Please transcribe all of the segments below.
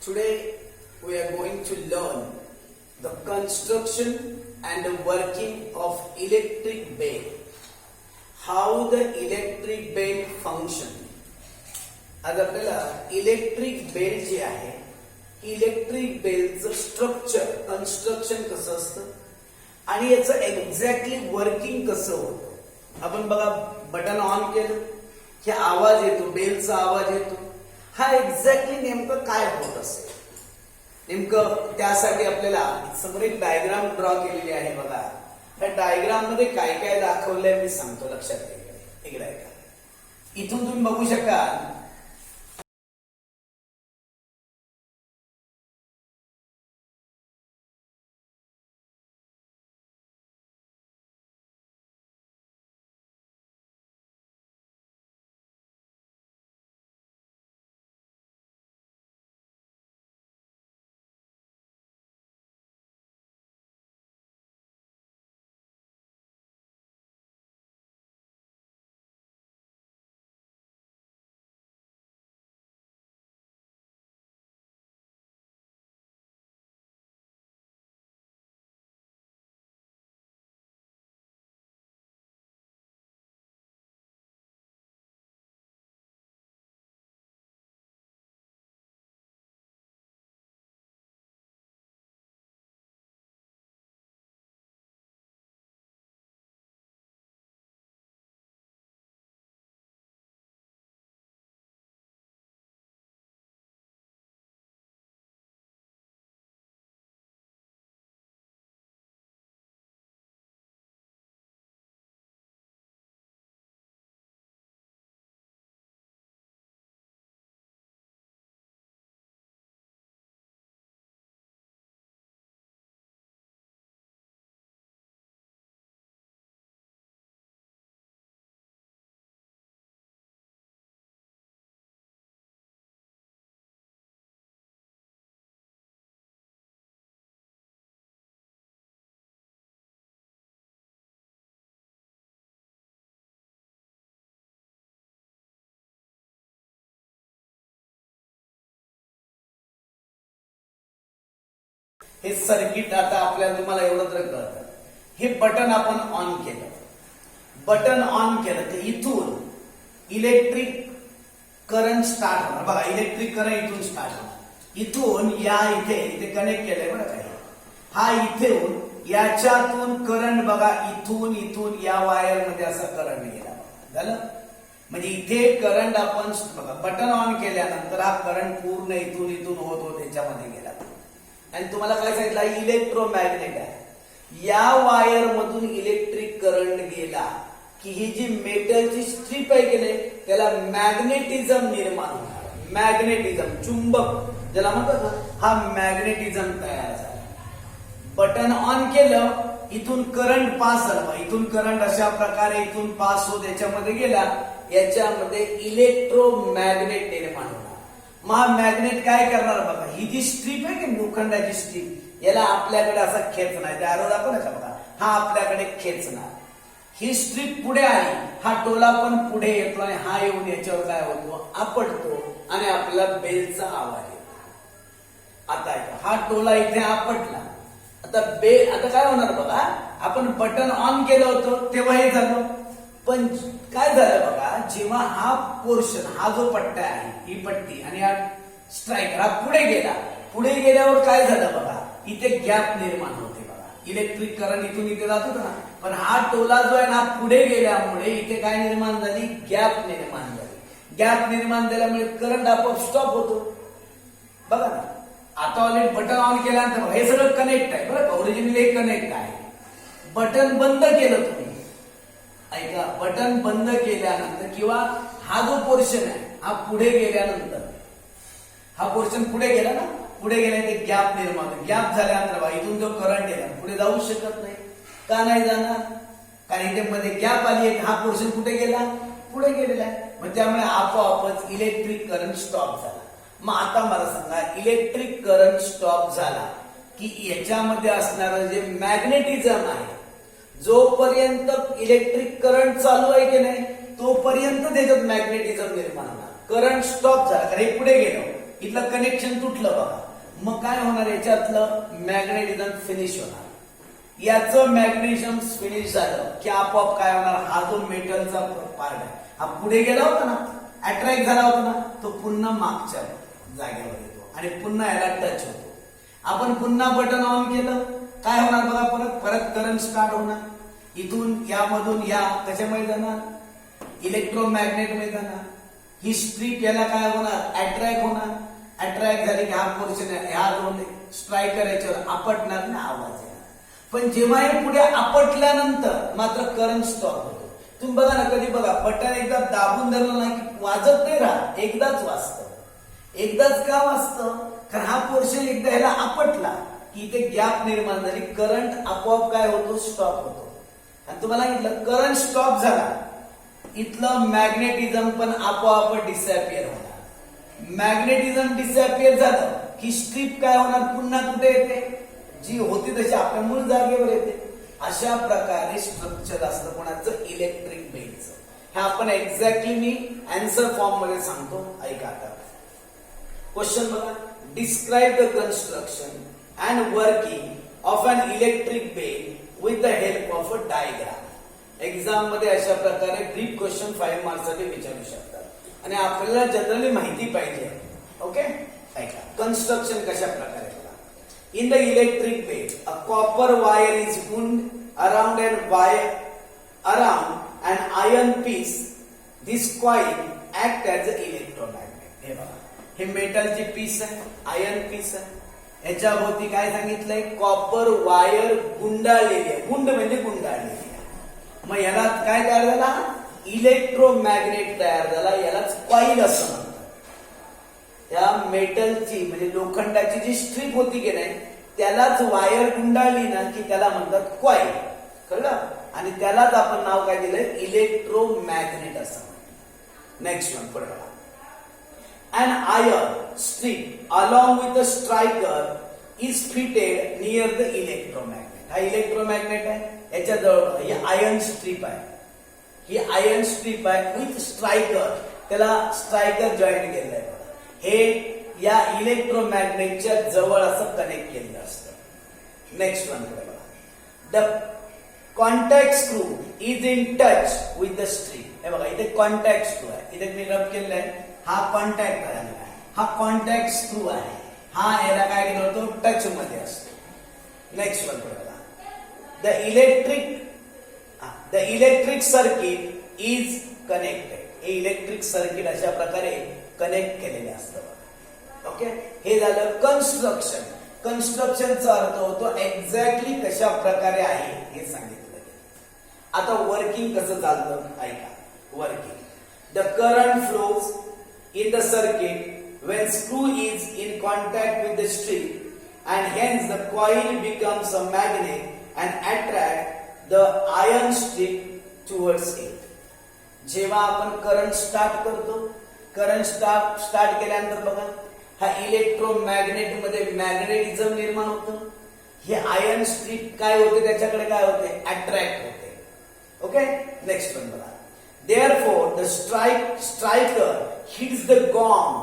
Today we are going to learn the construction and the working of electric bell. How the electric bell function. आज आपल्याला electric bell जे आहे electric बेलचं structure construction कसं असतं आणि याचं एक्झॅक्टली वर्किंग कसं होतं. आपण बघा बटन ऑन केलं की आवाज येतो, बेलचा आवाज येतो. हा एक्झॅक्टली नेमकं काय होत असेल, नेमकं त्यासाठी आपल्याला समोर एक डायग्राम ड्रॉ केलेली आहे. बघा त्या डायग्राम मध्ये काय काय दाखवलंय मी सांगतो, लक्षात घ्या. इकडे ऐका, इथून तुम्ही बघू शकाल हे सर्किट आता आपल्याला तुम्हाला एवढं तर कळतं. हे बटन आपण ऑन केलं, बटन ऑन केलं तर इथून इलेक्ट्रिक करंट स्टार्ट होणार. बघा इलेक्ट्रिक करंट इथून स्टार्ट होणार. इथून या इथे कनेक्ट केलंय बरं काही. हा इथून याच्यातून करंट बघा इथून या वायर मध्ये असा करंट गेला. झालं म्हणजे इथे करंट आपण बघा बटन ऑन केल्यानंतर हा करंट पूर्ण इथून होत त्याच्यामध्ये गेला. आणि तुम्हाला काय सांगितलं, इलेक्ट्रोमॅग्नेट आहे. या वायर मधून इलेक्ट्रिक करंट गेला की ही जी मेटलची स्ट्रीप आहे की नाही त्याला मॅग्नेटिझम निर्माण होणार. मॅग्नेटिझम, चुंबक ज्याला म्हणतात ना, हा मॅग्नेटिझम तयार झाला. बटन ऑन केलं, इथून करंट पास झाला. इथून करंट अशा प्रकारे इथून पास होत याच्यामध्ये गेला. याच्यामध्ये इलेक्ट्रोमॅग्नेट निर्माण होणार. मग मॅग्नेट काय करणार बघा, ही जी स्ट्रीप आहे की लोखंडाची स्ट्रीप याला आपल्याकडे असा खेचणार. त्या आरो दाखव ना बघा, हा आपल्याकडे खेचणार. ही स्ट्रीप पुढे आली, हा टोला पण पुढे येतो आणि हा येऊन याच्यावर काय होतो, आपटतो आणि आपल्याला बेलचा आवाज येतो. आता हा टोला इथे आपटला. आता काय होणार बघा, आपण बटन ऑन केलं होतं तेव्हा हे झालं. पण काय झालं बघा, जेव्हा हा पोर्शन, हा जो पट्टा आहे ही पट्टी आणि हा स्ट्रायकर हा पुढे गेला, पुढे गेल्यावर काय झालं बघा, इथे गॅप निर्माण होते. बघा इलेक्ट्रिक करंट इथून इथे जात होता ना, पण हा टोला जो आहे ना पुढे गेल्यामुळे इथे काय निर्माण झाली, गॅप निर्माण झाली. गॅप निर्माण झाल्यामुळे करंट आपोआप स्टॉप होतो. बघा ना, आता ऑलरेडी बटन ऑन केल्यानंतर हे सगळं कनेक्ट आहे बरं का, ओरिजिनली हे कनेक्ट आहे. बटन बंद केलं तुम्ही, ऐका, बटन बंद केल्यानंतर किंवा हा जो पोर्शन आहे हा पुढे गेल्यानंतर, हा पोर्शन पुढे गेला ना, पुढे गेल्या ते गॅप निर्माण. गॅप झाल्यानंतर इथून जो करंट येणार पुढे जाऊ शकत नाही. का नाही जाणार, कारण इथे मध्ये गॅप आली आहे. हा पोर्शन कुठे गेला, पुढे गेलेला आहे. मग त्यामुळे आपोआपच इलेक्ट्रिक करंट स्टॉप झाला. मग आता मला सांगा, इलेक्ट्रिक करंट स्टॉप झाला की याच्यामध्ये असणारं जे मॅग्नेटिझम आहे, जोपर्यंत इलेक्ट्रिक करंट चालू आहे की नाही तोपर्यंत त्याच्यात मॅग्नेटिझम निर्माण होणार. करंट स्टॉप झाला कारण हे पुढे गेलं, इथलं कनेक्शन तुटलं बघा. मग काय होणार, याच्यातलं मॅग्नेटिझम फिनिश होणार. याचं मॅग्नेटिझम फिनिश झालं की आपोआप काय होणार, हा जो मेटलचा पार्ट आहे हा पुढे गेला होता ना, अट्रॅक्ट झाला होता ना, तो पुन्हा मागच्या जागेवर येतो आणि पुन्हा याला टच होतो. आपण पुन्हा बटन ऑन केलं, काय होणार बघा, परत परत करंट स्टार्ट होणार. इथून यामधून या कशामध्ये जाणार, इलेक्ट्रोमॅग्नेट मध्ये जाणार. ही स्ट्रिप याला काय होणार, अट्रॅक्ट होणार. अट्रॅक्ट झाली की हा पोर्शन ह्या दोन स्ट्रायकर याच्यावर आपटणार ना, आवाज येणार. पण जेव्हा हे पुढे आपटल्यानंतर मात्र करंट स्टॉप होतो. तुम्ही बघा ना, कधी बघा बटन एकदा दाबून धरलं नाही की वाजत नाही राहत, एकदाच वाजतं. एकदाच का वाजतं, कारण हा पोर्शन एकदा ह्याला आपटला की इथे गॅप निर्माण झाली, करंट आपोआप काय होतो, स्टॉप होतो. आणि तुम्हाला सांगितलं करंट स्टॉप झाला, इथलं मॅग्नेटिझम पण आपोआप डिसअपिअर होणार. मॅग्नेटिझम डिसअपिअर झालं की स्ट्रिप काय होणार, पुन्हा कुठे येते, जी होती तशी आपल्या मूळ जागेवर येते. अशा प्रकारे स्ट्रक्चर असतं कोणाचं, इलेक्ट्रिक बेलचं. हे आपण एक्झॅक्टली मी आन्सर फॉर्म मध्ये सांगतो, ऐका आता. क्वेश्चन बघा, describe the construction and working of an electric bell with the help of a diagram. Exam मध्ये अशा प्रकारे ब्रीफ क्वेश्चन 5 मार्क्स साठी विचारू शकतात आणि आपल्याला जनरली माहिती पाहिजे. ओके, ऐका कन्स्ट्रक्शन कशा प्रकारे. In the electric bell, a copper wire is wound around an iron piece. This coil act as an electromagnet. हे बघा, हे मेटलची पीस आहे, आयर्न पीस आहे. याच्याभोवती काय सांगितलंय, कॉपर वायर गुंडाळलेली आहे. गुंड म्हणजे गुंडाळलेली आहे. मग याला काय तयार झाला, इलेक्ट्रोमॅग्नेट तयार झाला. यालाच कॉईल असं म्हणतात. त्या मेटलची म्हणजे लोखंडाची जी स्ट्रिप होती की नाही, त्यालाच वायर गुंडाळली ना की त्याला म्हणतात कॉईल. कळलं, आणि त्यालाच आपण नाव काय दिलंय, इलेक्ट्रोमॅग्नेट असं म्हणतात. नेक्स्ट वन पुढे बघा. An iron strip along with a striker is fitted near the electromagnet. हा इलेक्ट्रोमॅग्नेट आहे, याच्या जवळ ही आयर्न स्ट्रिप आहे. ही आयर्न स्ट्रिप आहे विथ स्ट्रायकर, त्याला स्ट्रायकर जॉईंट केलेलं आहे. हे या इलेक्ट्रोमॅग्नेटच्या जवळ असं कनेक्ट केलेलं असतं. नेक्स्ट वन बघा. The contact screw is in touch with the strip. हे बघा, इथे कॉन्टॅक्ट स्क्रू आहे, इथे मी रब केलेला आहे. हा कॉन्टॅक्ट आहे, हा कॉन्टॅक्ट स्क्रू आहे. हा याला काय केलं होतो, टच मध्ये असतो. नेक्स्ट वन बघा. The electric circuit is connected. हे इलेक्ट्रिक सर्किट अशा प्रकारे कनेक्ट केलेले असतं. ओके, हे झालं कन्स्ट्रक्शन. कन्स्ट्रक्शनचा अर्थ होतो एक्झॅक्टली कशा प्रकारे आहे हे सांगितलं. आता वर्किंग कसं चालतं, ऐका. Working, the current flows in the circuit when screw is in contact with the strip and hence the coil becomes a magnet and attract the iron strip towards it. जेव्हा आपण करंट स्टार्ट करतो, current start केल्यानंतर बघा, हा electromagnet मध्ये magnetism निर्माण होतं. हे आयर्न स्ट्रिप काय होते, त्याच्याकडे काय होते, अट्रॅक्ट होते. ओके, नेक्स्ट वन बघा. Therefore the striker hits the gong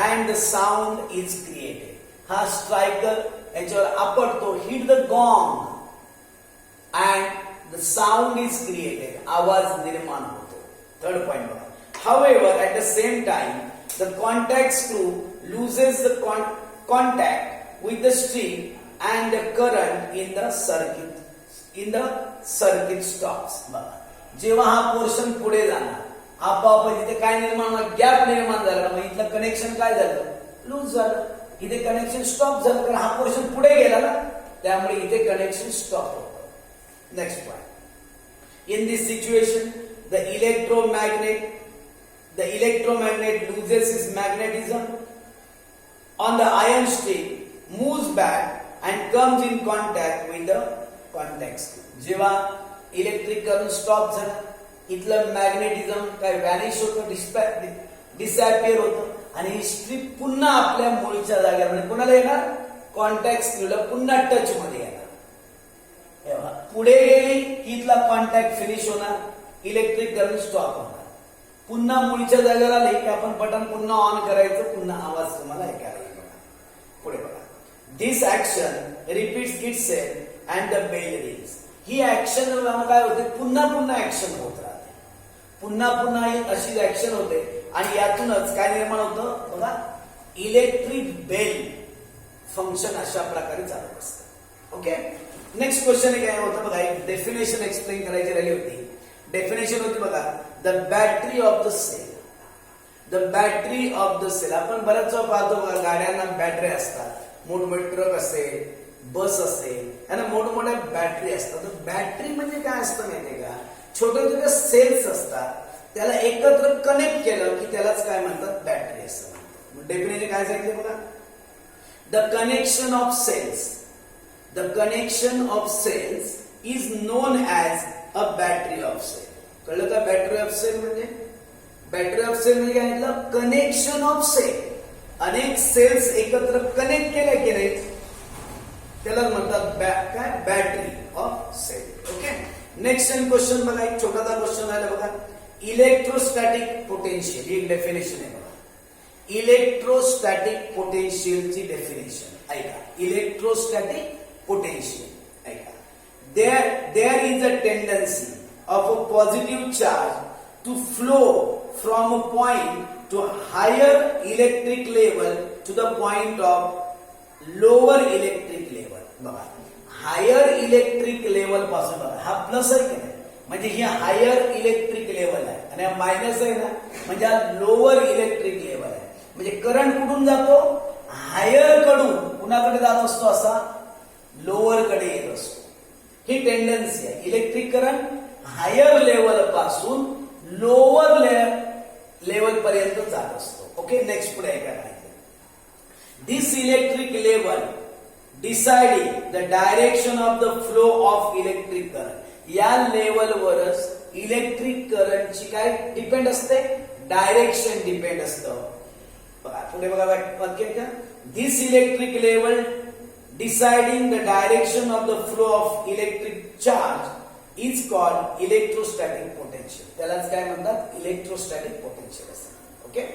and the sound is created. हा स्ट्रायकर याच्यावर आपटतो, hit the gong and the sound is created. आवाज निर्माण होतो. थर्ड पॉइंट बघा. However, at the same time, the contact screw loses the contact with the strip and the current in the circuit stops. बघा, जेव्हा हा portion पुढे जाणार, आपोआप इथे काय निर्माण होणार, गॅप निर्माण झाला. मग इथलं कनेक्शन काय झालं, लूज झालं. इथे कनेक्शन स्टॉप झालं कारण हा पोर्शन पुढे गेला ना, त्यामुळे इथे कनेक्शन स्टॉप होतं. Next point. In this situation the electromagnet loses its magnetism on the iron strip, moves back and comes in contact with the contact screw. जेव्हा इलेक्ट्रिक करंट स्टॉप झाला, इथलं मॅग्नेटिझम काय व्हॅनिश होतं, disappear होतं आणि ही strip पुन्हा आपल्या मूळच्या जागेवर म्हणजे कोणाला येणार, कॉन्टॅक्ट स्क्रूला पुन्हा टच मध्ये येणार. पुढे गेली की इथला कॉन्टॅक्ट फिनिश होणार, इलेक्ट्रिक करंट स्टॉप होणार. पुन्हा मुळीच्या जागेवर आले की आपण बटन पुन्हा ऑन करायचं, पुन्हा आवाज तुम्हाला ऐकायला येईल बघा. पुढे बघा. This action repeats itself and the bell rings. ही ऍक्शन काय होते, पुन्हा पुन्हा ऍक्शन होत राहते, पुन्हा पुन्हा ही अशी ऍक्शन होते आणि यातूनच काय निर्माण होतं बघा, इलेक्ट्रिक बेल फंक्शन अशा प्रकारे चालत असतं. ओके. नेक्स्ट क्वेश्चन काय होतं बघा, एक डेफिनेशन एक्सप्लेन करायची राहिली होती. डेफिनेशन होती बघा, the battery of the cell. The battery of the cell. आपण बऱ्याच वेळा पाहतो बघा, गाड्यांना बॅटरी असतात, मोठमोठे ट्रक असेल, बस असेल, यांना मोठमोठ्या बॅटरी असतात. बॅटरी म्हणजे काय असतं माहितीये का, छोटे छोटे सेल्स असतात, त्याला एकत्र कनेक्ट केलं की त्यालाच काय म्हणतात, बॅटरी असं म्हणतात. डेफिनेशन काय सांगितलं बघा, the connection of cells. The connection of cells is known as a battery of cell. कळलं का बॅटरी ऑफ सेल म्हणजे? बॅटरी ऑफ सेल म्हणजे काय म्हटलं, कनेक्शन ऑफ सेल. अनेक सेल्स एकत्र कनेक्ट केले गेले त्याला म्हणतात काय, battery of cell. Okay. Next question बघा, एक छोटासा क्वेश्चन आला बघा, इलेक्ट्रोस्टॅटिक पोटेन्शियल. ही डेफिनेशन आहे बघा, इलेक्ट्रोस्टॅटिक पोटेन्शियलची डेफिनेशन ऐका. इलेक्ट्रोस्टॅटिक पोटेन्शियल ऐका. There is a tendency of a positive charge to flow from a point to higher electric level to the point of lower electric level. बघा, higher electric level पासून बघा, हा plus आहे की नाही, म्हणजे ही हायर इलेक्ट्रिक लेवल आहे आणि हा मायनस आहे ना, म्हणजे हा लोअर इलेक्ट्रिक लेवल आहे. म्हणजे करंट कुठून जातो, हायर कडून कुणाकडे जात असतो, असा लोअर कडे येत असतो. ही टेंडन्सी आहे. इलेक्ट्रिक करंट हायर लेवल पासून लोअर लेवल पर्यंत जात असतो. ओके. नेक्स्ट पुढे काय करायचं, this electric level deciding the direction of the flow of electric current. या लेवलवरच इलेक्ट्रिक करंटची काय डिपेंड असते, डायरेक्शन डिपेंड असतं. पुढे बघा वाक्य का, this electric level deciding the direction of the flow of electric charge is called electrostatic potential. त्यालाच काय म्हणतात, इलेक्ट्रोस्टॅटिक पोटेन्शियल असतं. ओके.